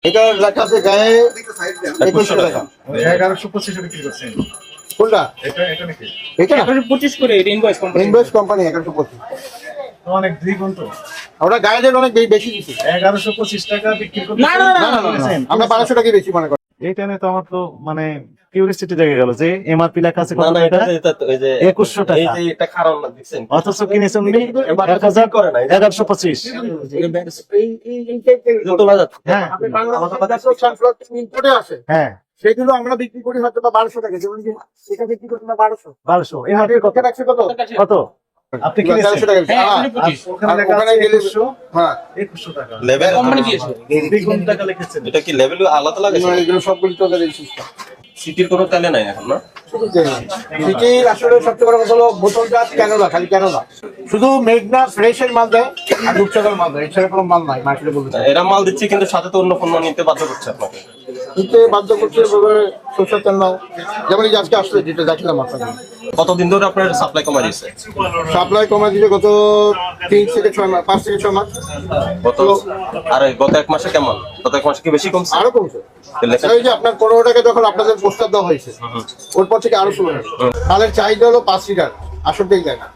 এটা লেখা আছে গায়ে 2100 টাকা। 1125 বিক্রি করছেন। কোনটা? এটা নাকি? এটা 1125 করে ইনভয়েস কোম্পানি। Invoice company 1125। অনেক দ্বিগুণ তো। ওরা গায়ে রেট অনেক বেশি দিচ্ছে। 1125 টাকা বিক্রি করছেন। না, না, না, না, আমরা 1200 টাকা বেশি মনে করি। এইটা নিয়ে তো আমার তো মানে কিউরিওসিটি জেগে গেল যে এমআরপি লেখা আছে কত না, টাকা? এটা তো ওই যে 2100 টাকা। এই যে এটা কারণ না দিচ্ছেন। অথচ কিনেছেন উনি 1000 করে না। 1125। তোলা যাচ্ছে। হ্যাঁ আপনি বাংলাদেশে সানফ্লাওয়ার ইম্পোর্টে আসে, হ্যাঁ সেগুলো আমরা বিক্রি করি হয়তো বা 1200 টাকা, যেমন কি এটা বিক্রি করতে না 1200। 1200 এমআরপি কত? কত রাখছে কত? কত আপনি কিনেছেন? 1300 টাকা। হ্যাঁ, হ্যাঁ, 1125। ওখানে লেখা ওখানে আছে গেলে 2100 হ্যাঁ, 2100 টাকা। লেভেল কোম্পানি দিয়েছে। দ্বিগুণ টাকা লিখেছেন। এটা কি লেভেল আলাদা লাগে? এগুলো সবগুলো তো ওদের সিস্টেম। সিটির কোনো তালে নাই এখন না? সিটির আসলে সবচেয়ে বড় কথা হলো বোতলটা ক্যানোলা, খালি ক্যানোলা। শুধু মেঘনা ফ্রেশের মাল দেয় আর রূপচাঁদার মাল দেয়, এছাড়া কোনো মাল নাই মার্কেটে বলতে। এরা মাল দিচ্ছে কিন্তু সাথে তো অন্য পণ্য নিতে বাধ্য করছে আপনাকে। কিন্তু বাধ্য করছে সরষের তেল নাও, যেমন এই যে আজকে আসলে যেটা দেখলাম আপনাকে। কতদিন ধরে আপনার সাপ্লাই কমা দিচ্ছে? সাপ্লাই কমা দিয়েছে গত 3 থেকে 6 মাস, 5 থেকে 6 মাস। গত আর গত এক মাসে কেমন? গত এক মাসে কি বেশি কমছে? আরো কমছে। লেখা- এই যে আপনার 15 টাকা যখন আপনাদের প্রস্তাব দেওয়া হয়েছে, ওর পর থেকে আরো শুরু হয়েছে। তালের চাহিদা হলো 5 লিটার, আসলেই দেয় না।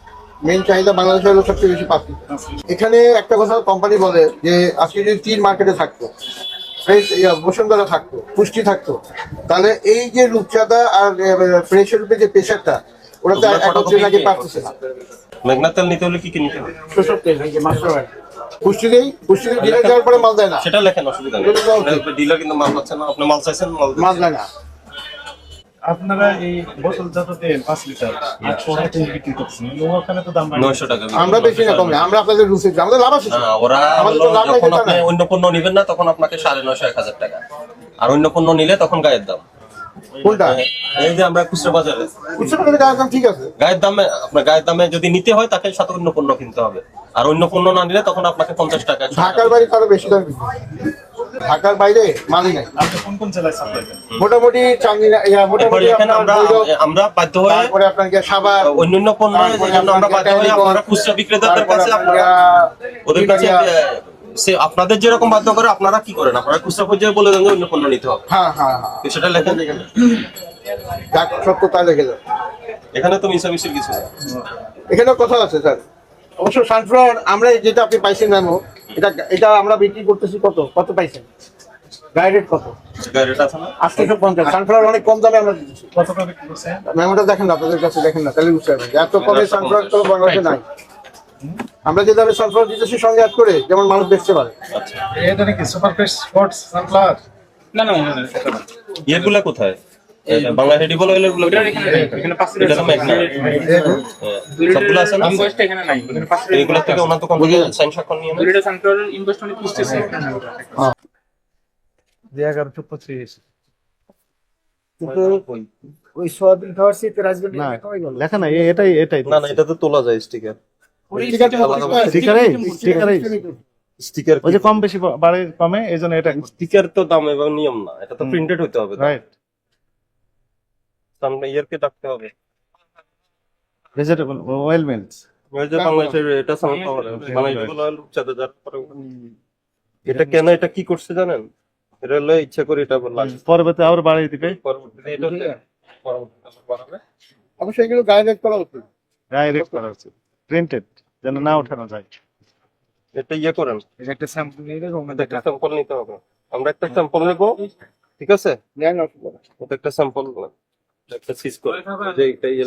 মেইন চাহিদা বাংলাদেশে হলো সবচেয়ে বেশি 5 লিটার। এখানে একটা কথা কোম্পানি বলে যে আজকে যদি টিন মার্কেটে থাকতো, ফ্রেশ বসুন্ধরা থাকতো, পুষ্টি থাকতো, তাহলে এই যে রূপচাঁদা আর ফ্রেশের উপরে যে প্রেশারটা, ওরা তো একত্রে নাকি পারতেছে না। মেঘনা তেল নিতে হলে কি কি নিতে হবে? শোষক তেল, এই যে মাস্টার অয়েল। পুষ্টি ডিলার যাওয়ার পরে মাল দেয় না, সেটা লেখেন, অসুবিধা নেই। ডিলার কিন্তু মাল পাচ্ছে না, আপনি মাল চাইছেন, মাল দিচ্ছে। মাল দেয় না। আপনারা এই বোতলজাত তেল 5 লিটার আর পরে তেল বিক্রি করছেন, ওখানে তো দাম বাড়বে। 900 টাকা। আমরা বেশি না কমে, আমরা আপনাদের রুচি, আমাদের লাভ আছে। না, ওরা আমাদের হলো তো লাভ নাই, যখন যেটা আপনি নাই। অন্য পণ্য নিবেন না তখন আপনাকে 950 1000 টাকা, আর অন্য পণ্য নিলে তখন গায়ের দাম। কোনটা? এই যে আমরা খুচরা বাজারে খুচরা বাজারে গায়ের দাম ঠিক আছে। গায়ের দামে, আপনার গায়ের দামে যদি নিতে হয় তাকে সাথে অন্য পণ্য কিনতে হবে, আর অন্য পণ্য না নিলে তখন আপনাকে 50 টাকা। ঢাকার বাইরে আরো বেশি দাম বিক্রি হয়। ঢাকার বাইরে মালই নাই আপনি কোন কোন জেলায় সাপ্লাই করেন? মোটামুটি চাঙ্গিনা, মোটামুটি এখানে আপনার আমরা ভৈরব, আমরা বাধ্য হয়ে তারপরে আপনার গিয়ে সাভার, অন্যান্য পণ্য, তারপরে যেজন্য আমরা বাধ্য হয়ে আপনার আপনারা খুচরা বিক্রেতাদের তারপরে কাছে আপনার ওদের কাছে সে আপনাদের যেরকম বাধ্য করে আপনারা কি করেন, আপনারা খুচরা পর্যায়ে বলে দেন যে অন্য পণ্য নিতে হবে। হ্যাঁ হ্যাঁ হ্যাঁ, তো সেটা লেখেন। যাক সত্য তাই লেগে যাবে। এখানে তো মিশামিশির কিছু নেই। এখানেও কথা আছে স্যার। অবশ্য সানফ্লাওয়ার আমরা যেটা আপনি পাইছেন মেমো, এটা এটা আমরা বিক্রি করতেছি কত কত পাইছেন? গায়ে রেট কত? গায়ের রেট আছে না? 850। সানফ্লাওয়ার অনেক কম দামে আমরা দিচ্ছি। কত টাকা বিক্রি করছেন? মেমোটা দেখেন না, আপনাদের কাছে দেখেন না, তাহলে বুঝতে পারবেন যে এত কমে সানফ্লাওয়ার তো বাংলাদেশে নাই। আমরা যে দামে সানফ্লাওয়ার দিতেছি সঙ্গে অ্যাড করে, যেমন মানুষ দেখতে পারে। আচ্ছা, এটা নাকি সুপার ফ্রেশ স্পটস সানফ্লাওয়ার? না, না, না, না, সেটা না। ইয়েরগুলা কোথায়? বাংলা হেডিবল অয়েলের গুলো ওটার এখানে নাই, এখানে 5 এটা তো মেঘনা। সবগুলো আছে না? ইনভয়েসটা এখানে নাই, এখানে 5 এইগুলো থেকে ওনার তো কন্ট্রোল সাইন স্বাক্ষর নিয়ে নেন। দুইটা সানফ্লাওয়ার ইনভয়েসটা উনি খুঁজতেছে। 1125 কিন্তু ওই সোয়াবিন খাওয়ার শীতে রাজবাড়ি না কমে গেল। লেখা নাই, এটাই এটাই না না, এটা তো তোলা যায় স্টিকার। স্টিকার ওই যে কম বেশি বাড়ে কমে, এই জন্য এটা স্টিকার তো দাম এবং নিয়ম না, এটা তো প্রিন্টেড হতে হবে। রাইট। সামনে ইয়ারকে ডাকতে হবে। ভেজিটেবল অয়েল মিলস ওই যে বাংলাদেশের এটা সামনে পাওয়া যায় বাংলাদেশ অয়েল চাঁদা যার পরে এটা কেন, এটা কি করছে জানেন? এটা হলো ইচ্ছা করে এটা বললাম। পরবর্তী আবার বাড়িয়ে দিবে, পরবর্তীতে এটা হচ্ছে পরবর্তীতে আবার বাড়াবে। অবশ্যই এগুলো গায়ে রেট করা উচিত। ডাইরেক্ট করা উচিত, প্রিন্টেড যেন না ওঠানো যায়। এটা ইয়ে করেন, এটা একটা স্যাম্পল নিয়ে দেখো, একটা স্যাম্পল নিতে হবে। আমরা একটা স্যাম্পল নেব, ঠিক আছে? নেন অসুবিধা নেই। এটা একটা স্যাম্পল, একটা সিজ করে যে এটা ইয়ে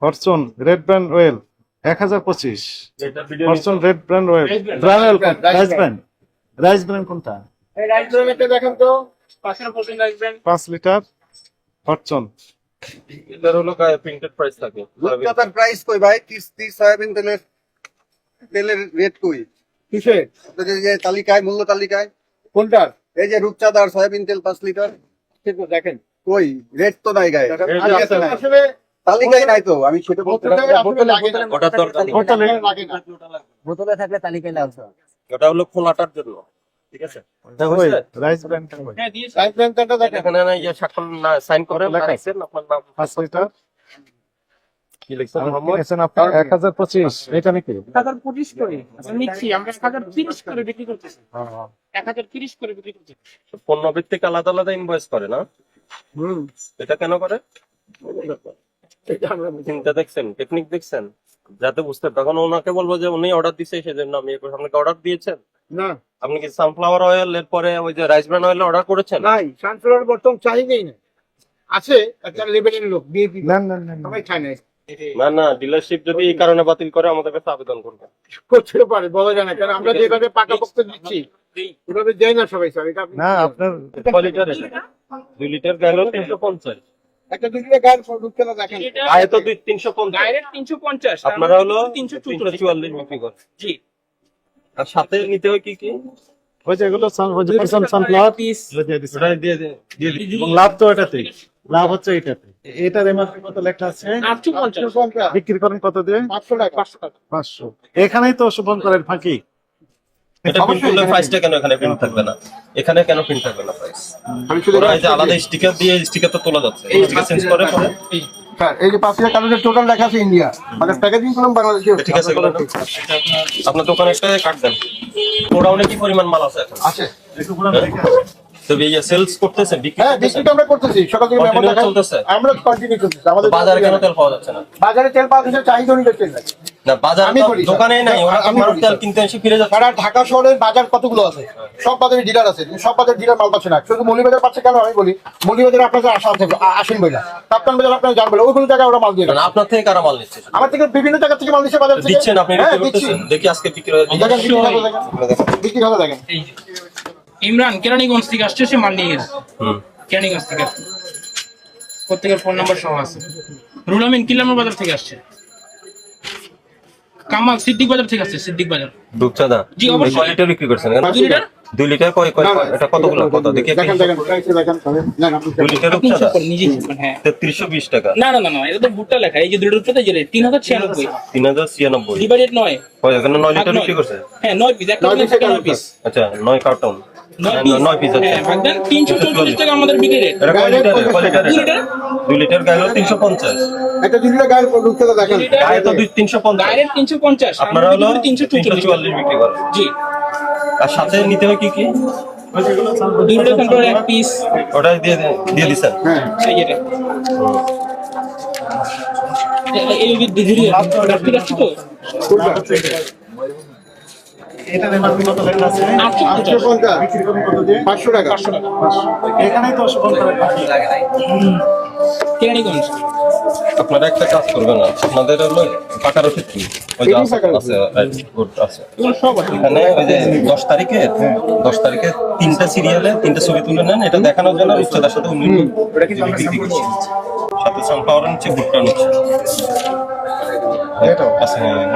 ফরচুন রেড ব্র্যান্ড অয়েল 1025। এটা video Fortune red brand oil, brand oil, rice brand কোনটা? এই রাজবাড়িটা দেখেন তো, 5% রাখবেন। 5 লিটার ফরচুন। এটার হলো গায়ে প্রিন্টেড প্রাইস থাকে। রূপচাঁদার প্রাইস কই ভাই? 30 সয়াবিন তেলের রেট কই? কিসে আপনাদের যে তালিকায়, মূল্য তালিকায় কোনটা? এই যে রূপচাঁদার সয়াবিন তেল 5 লিটার কিন্তু দেখেন কই? রেট তো নাই গায়ে, আসলে আসলে তালিকায় নাই তো। আমি সেটা বলতে বোতলে আসলে লাগে না। ওটা দরকার নেই। বোতলে লাগে না। বোতলে থাকলে তালিকায় লাগছে। ওটা হলো খোলাটার জন্য, ঠিক আছে? রাইস ব্র্যান্ডটা কই? হ্যাঁ, দিয়েছে। রাইস ব্র্যান্ডটা দেখেন। এখানে না ইয়ে স্বাক্ষর না সাইন করেন, লেখা আছে। রাখছেন আপনার নাম। 5 লিটার কি লিখছেন মোহাম্মদ? আপনার 1025 এটা নাকি 1025 করে আচ্ছা নিচ্ছি আমরা 1030 করে বিক্রি করতেছি 1030 করে বিক্রি করতেছি পণ্য ভিত্তিক আলাদা আলাদা ইনভয়েস করে না? এটা কেন করে? চিন্তা দেখছেন, টেকনিক দেখছেন, যাতে বুঝতে, তখন ওনাকে বলবো যে উনি অর্ডার দিছে সেজন্য আমি আপনাকে অর্ডার দিয়েছেন। না আপনি কি সানফ্লাওয়ার অয়েল এর পরে ওই যে রাইস ব্র্যান্ড অয়েল অর্ডার করেছেন? নাই, সানফ্লাওয়ার বর্তমান চাহিদাই না। আছে একটা লেভেলের লোক বিএপি না না না সবাই খায় না, না না, ডিলারশিপ যদি এই কারণে বাতিল করে আমাদের কাছে আবেদন করবে। করতে পারে বলা যায় না, কারণ আমরা যেভাবে পাকাপোক্ত দিচ্ছি ওভাবে দেয় না সবাই স্যার। এটা না আপনার কয় লিটার এটা? 2 লিটার গেল 350, একটা দুটো গায়ের ঢুকতে না দেখেন। আয় তো 350, ডাইরেক্ট 350 আপনারা হলো 344 344 বিক্রি করেন। জি আর সাথে নিতে হয় কি কি? ওই যে এগুলো সানফ্লাওয়ার পিস ওটা দিয়ে দিই। এবং লাভ তো এটাতেই, লাভ হচ্ছে এটাতে। এটার এমআরপি কত লেখা আছে? 850 বিক্রি করেন কত দিয়ে? 500 টাকা 500 টাকা 500। এখানেই তো শোভন করেন ফাঁকি। এটা প্রিন্ট করলে প্রাইসটা কেন এখানে প্রিন্ট থাকবে না? এখানে কেন প্রিন্ট থাকবে না প্রাইস? আমি শুধু ওরা এই যে আলাদা স্টিকার দিয়ে স্টিকার তো তোলা যাচ্ছে, স্টিকার চেঞ্জ করে পরে। স্যার এই যে 5000 কার্ডের টোটাল লেখা আছে ইন্ডিয়া, মানে প্যাকেজিং করলাম বাংলাদেশি। ঠিক আছে, এগুলো নাও। আপনার দোকানে একটা কার্ড দেন। গোডাউনে কি পরিমাণ মাল আছে এখন? আছে। তো এই সেলস করতেছেন, বিক্রি হ্যাঁ করতেছেন? বিক্রিটা আমরা করতেছি, সকাল থেকে Continue আমরা চলতেছে? আমরা কন্টিনিউ করতেছি। আমাদের বাজারে কেন তেল পাওয়া যাচ্ছে না? বাজারে তেল পাওয়া যাচ্ছে, চাহিদা অনুযায়ী তেল লাগে। না বাজারে আমি তো বলি, দোকানে নাই, ওরা আমি আমার বলি, তেল কিনতে এসে ফিরে যাচ্ছে। সারা ঢাকা শহরের বাজার কতগুলো আছে, সব বাজারে ডিলার আছে, কিন্তু সব বাজারে ডিলার মাল পাচ্ছে না। শুধু মৌলিবাজার পাচ্ছে কেন আমি বলি, মৌলিবাজারে আপনাদের আশা আছে, আসেন বইলা কাপ্তান বাজার আপনারা জানবেন, ওইগুলো জায়গায় ওরা মাল দিয়ে দেয়। না, আপনার থেকে কারা মাল নিচ্ছে? আমার থেকে বিভিন্ন জায়গা থেকে মাল দিচ্ছে, বাজার থেকে দিচ্ছেন আপনি, হ্যাঁ বিক্রি দিচ্ছি। করতেছেন। দেখি আজকে বিক্রি হয়ে দেখেন বিক্রি ভালো দেখেন, বিক্রি ভালো দেখেন। এই যে ইমরান কেরানীগঞ্জ থেকে আসছে, সে মাল নিয়ে গেছে হুম। কেরানীগঞ্জ থেকে প্রত্যেকের ফোন নাম্বার সহ আছে। রুল আমিন কিলামের বাজার থেকে আসছে। কামাল সিদ্দিক বাজার থেকে আসছে, সিদ্দিক বাজার। দুধচাঁদা জি, অবশ্যই। কয় লিটার বিক্রি করছেন এখানে? 2 লিটার 2 লিটার কয় কয় না, না, এটা কতগুলো কত দেখি একটু। দেখেন দেখেন প্রাইসে দেখেন, নেন আপনি 2 লিটার আপনি দুধচাঁদা হিসাব করেন, নিজে হিসাব করেন, হ্যাঁ। 320 টাকা। না না না না, এটা তো ভুট্টা লেখা। এই যে 2 লিটার পেতে গেলে 3096 3096 ডিভাইডেড 9 কয় এখানে 9 লিটার বিক্রি করছে? হ্যাঁ 9 পিস, একটা 9 থেকে 9 পিস, আচ্ছা 9 কার্টন 9 পিস আছে। হ্যাঁ ভাগদান 344 টাকা আমাদের বিক্রি রেট। এটা কয় লিটার? কয় লিটার? 2 লিটার 2 লিটার গেল 350। একটা দুটো গায়ের ঢুকতে দেখেন। গায়ে তো 350। ডাইরেক্ট 350, আপনারা হলো 344 344 বিক্রি করেন। জি। আর সাথে নিতে হয় কি কি? 2 লিটার কন্ট্রোল এক পিস, ওটা দিয়ে দিছেন। হ্যাঁ এই যে এই ধীরে ঠিক আছে তো। এটার এমআরপি কত লেখা আছে? 850 বিক্রি করেন কত দিয়ে? 500 টাকা। 500 টাকা এখানেই তো শোভন করেন ফাঁকি। কেরানীগঞ্জ। আপনারা একটা কাজ করবেন না, আপনাদের হলো পাকা রসিদ কি? ওই যে আছে রাইট গুড আছে। এগুলো সব আছে। এখানে ওই যে 10 তারিখে 3টা সিরিয়ালে 3টা ছবি তুলে নেন, এটা দেখানোর জন্য উচ্চতার সাথে উন্নীত বিক্রি করছি। সাথে সানফ্লাওয়ার নিচ্ছে, ভুট্টা নিচ্ছে। এটাও? আছে হ্যাঁ।